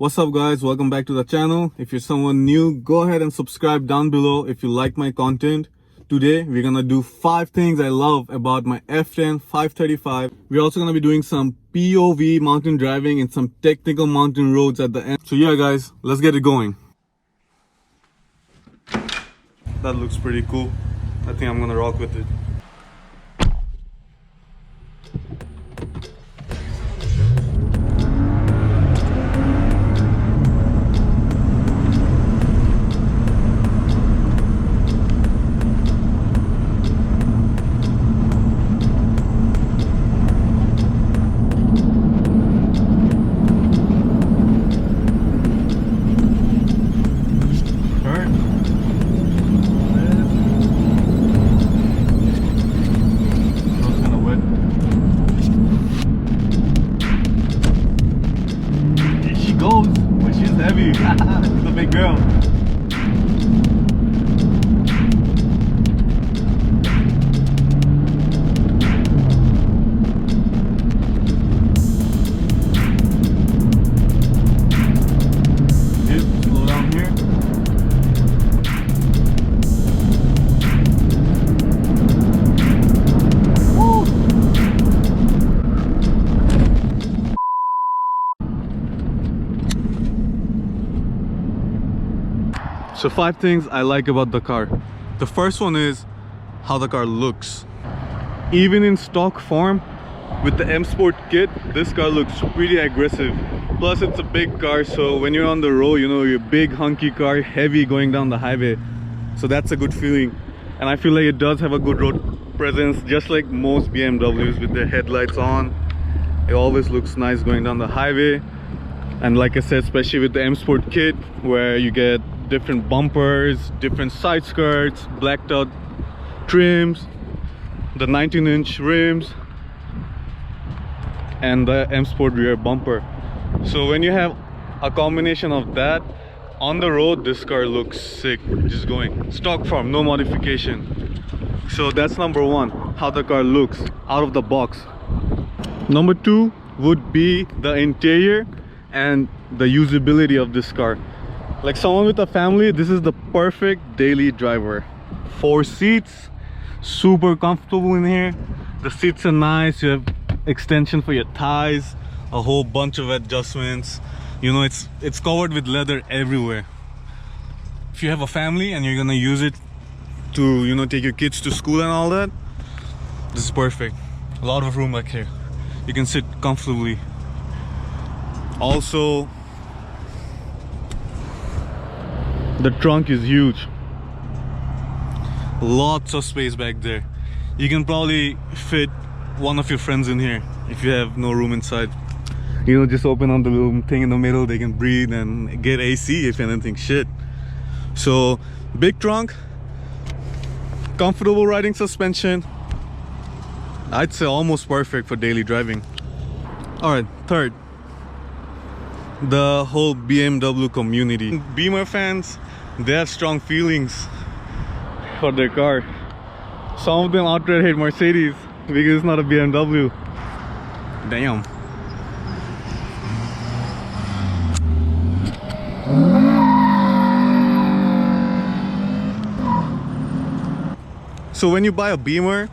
What's up guys, welcome back to the channel. If you're someone new, go ahead and subscribe down below if you like my content. Today we're gonna do 5 things I love about my F10 535. We're also gonna be doing some POV mountain driving and some technical mountain roads at the end. So yeah guys, let's get it going. That looks pretty cool. I think I'm gonna rock with it. Goes, but she's heavy. She's a big girl. Slow down here. Woo! So 5 things I like about the car. The first one is how the car looks. Even in stock form with the M Sport kit, this car looks pretty aggressive. Plus it's a big car, so when you're on the road, you know, you're a big hunky car, heavy going down the highway. So that's a good feeling. And I feel like it does have a good road presence, just like most BMWs with their headlights on. It always looks nice going down the highway. And like I said, especially with the M Sport kit, where you get different bumpers, different side skirts, blacked out trims, the 19-inch rims, and the M Sport rear bumper. So when you have a combination of that on the road, this car looks sick. Just going stock form, no modification. So that's number 1, how the car looks out of the box. Number 2 would be the interior and the usability of this car. Like someone with a family, this is the perfect daily driver. 4 seats, super comfortable in here. The seats are nice, you have extension for your thighs, a whole bunch of adjustments. You know, it's covered with leather everywhere. If you have a family and you're gonna use it to, you know, take your kids to school and all that, this is perfect. A lot of room back here. You can sit comfortably. Also, the trunk is huge. Lots of space back there. You can probably fit one of your friends in here if you have no room inside. You know, just open up the little thing in the middle, they can breathe and get AC if anything shit. So big trunk, comfortable riding suspension. I'd say almost perfect for daily driving. Alright, third, the whole BMW community. Beamer fans, they have strong feelings for their car. Some of them outright hate Mercedes because it's not a BMW. Damn. So when you buy a Beamer,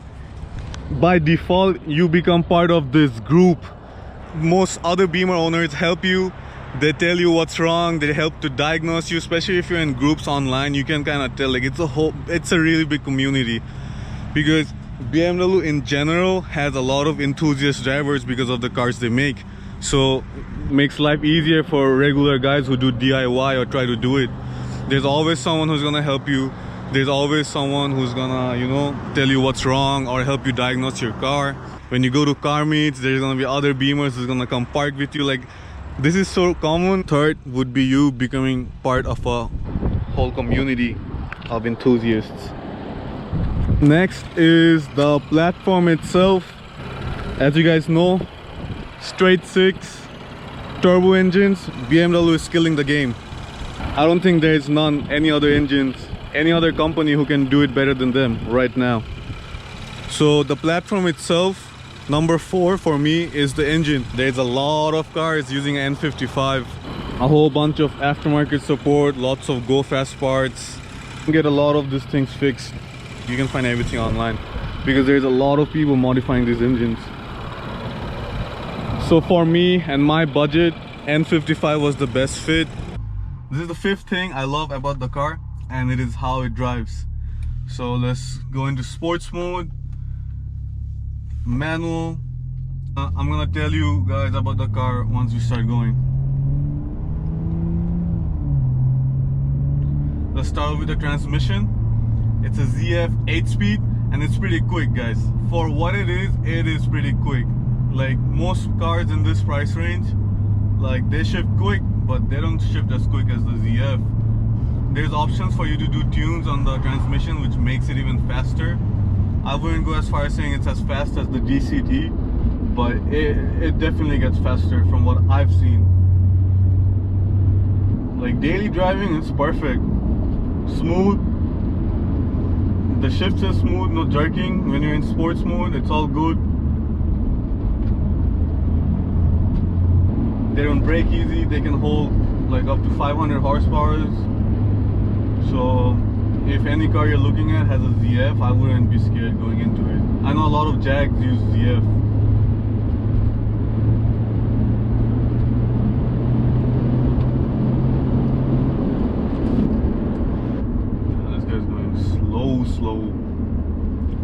by default you become part of this group. Most other Beamer owners help you. They tell you what's wrong, they help to diagnose you, especially if you're in groups online. You can kind of tell, like, it's a really big community, because BMW in general has a lot of enthusiast drivers because of the cars they make. So it makes life easier for regular guys who do DIY or try to do it. There's always someone who's gonna help you. There's always someone who's gonna, you know, tell you what's wrong or help you diagnose your car. When you go to car meets, there's gonna be other Beamers who's gonna come park with you. Like, this is so common. Third would be you becoming part of a whole community of enthusiasts. Next is the platform itself. As you guys know, straight 6 turbo engines. BMW is killing the game. I don't think there's any other engines, any other company who can do it better than them right now. So the platform itself, number 4 for me is the engine. There's a lot of cars using N55. a whole bunch of aftermarket support, lots of go fast parts. You can get a lot of these things fixed. You can find everything online because there's a lot of people modifying these engines. So for me and my budget, N55 was the best fit. This is the fifth thing I love about the car, and it is how it drives. So let's go into sports mode, manual. I'm gonna tell you guys about the car once we start going. Let's start with the transmission. It's a ZF 8-speed and it's pretty quick, guys. For what it is pretty quick. Like most cars in this price range, like they shift quick, but they don't shift as quick as the ZF. There's options for you to do tunes on the transmission, which makes it even faster. I wouldn't go as far as saying it's as fast as the DCT, but it definitely gets faster from what I've seen. Like daily driving, it's perfect. Smooth. The shifts are smooth, no jerking. When you're in sports mode, it's all good. They don't brake easy. They can hold like up to 500 horsepower. So if any car you're looking at has a ZF, I wouldn't be scared going into it. I know a lot of Jags use ZF. This guy's going slow.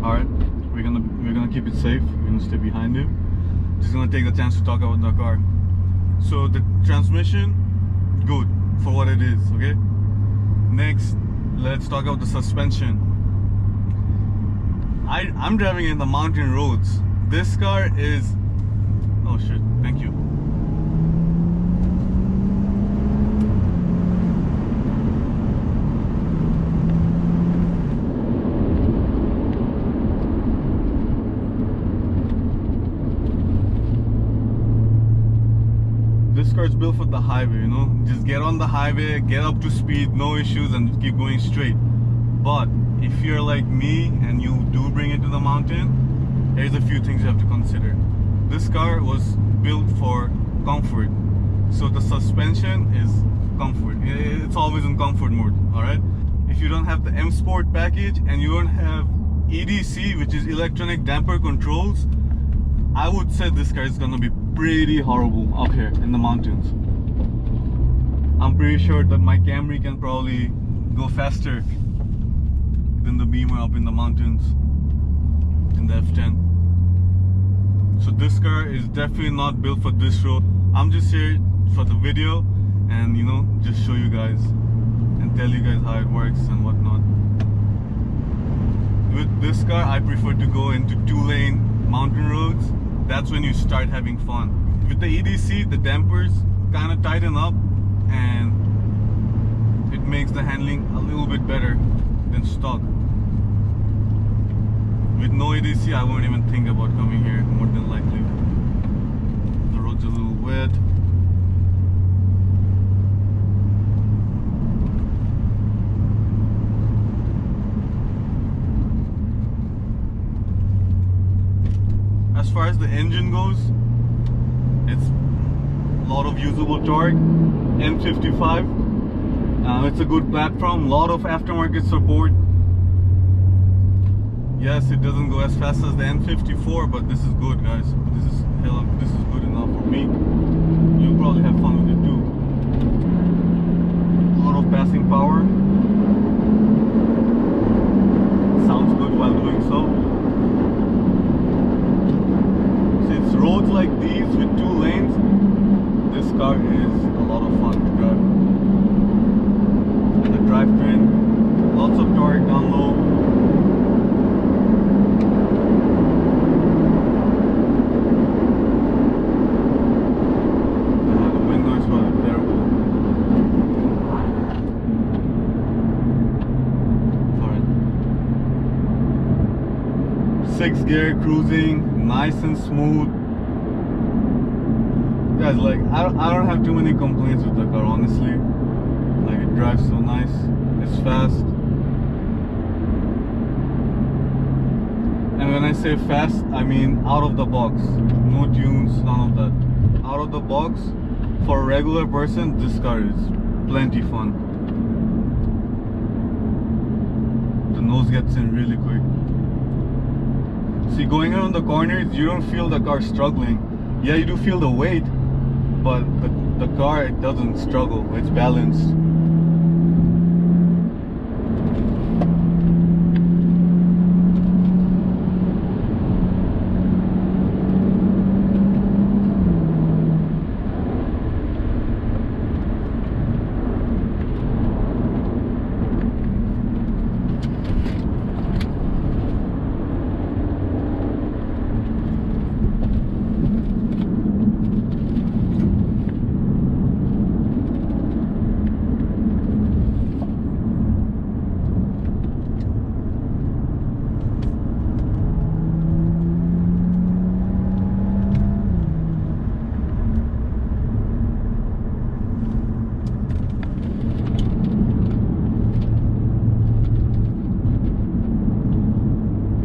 Alright, we're gonna keep it safe. We're gonna stay behind him. Just gonna take the chance to talk about the car. So the transmission, good for what it is, okay? Next, let's talk about the suspension. I'm driving in the mountain roads. This car is, oh shit, thank you. This car is built for the highway, you know. Just get on the highway, get up to speed, no issues, and keep going straight. But if you're like me and you do bring it to the mountain, here's a few things you have to consider. This car was built for comfort, so the suspension is comfort. It's always in comfort mode. All right. If you don't have the M Sport package and you don't have EDC, which is electronic damper controls, I would say this car is gonna be pretty horrible up here in the mountains. I'm pretty sure that my Camry can probably go faster than the Beamer up in the mountains in the F10. So this car is definitely not built for this road. I'm just here for the video and, you know, just show you guys and tell you guys how it works and whatnot. With this car, I prefer to go into 2-lane mountain roads. That's when you start having fun. With the EDC, the dampers kind of tighten up and it makes the handling a little bit better than stock. With no EDC, I won't even think about coming here, more than likely. The road's a little wet. As far as the engine goes, it's a lot of usable torque. N55, it's a good platform, lot of aftermarket support. Yes, it doesn't go as fast as the N54, but this is good, guys. This is good enough for me. You'll probably have fun with it too. A lot of passing power. Sounds good while doing so. Roads like these with 2 lanes, this car is a lot of fun to drive. And the drivetrain, lots of torque down low. The wind noise was terrible. Alright. 6th gear cruising, nice and smooth. Guys, like I don't have too many complaints with the car, honestly. Like it drives so nice, it's fast. And when I say fast, I mean out of the box. No tunes, none of that. Out of the box, for a regular person, this car is plenty fun. The nose gets in really quick. See, going around the corners, you don't feel the car struggling. Yeah, you do feel the weight, but the car, it doesn't struggle. It's balanced.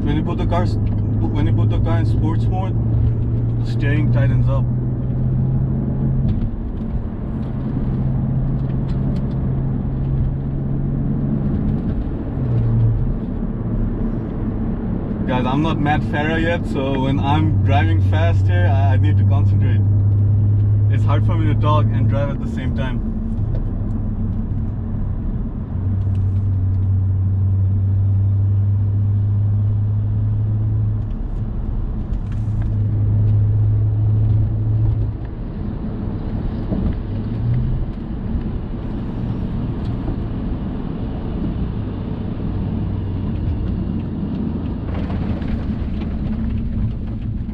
When you put the car in sports mode, the steering tightens up. Guys, I'm not Matt Farah yet, so when I'm driving fast here, I need to concentrate. It's hard for me to talk and drive at the same time.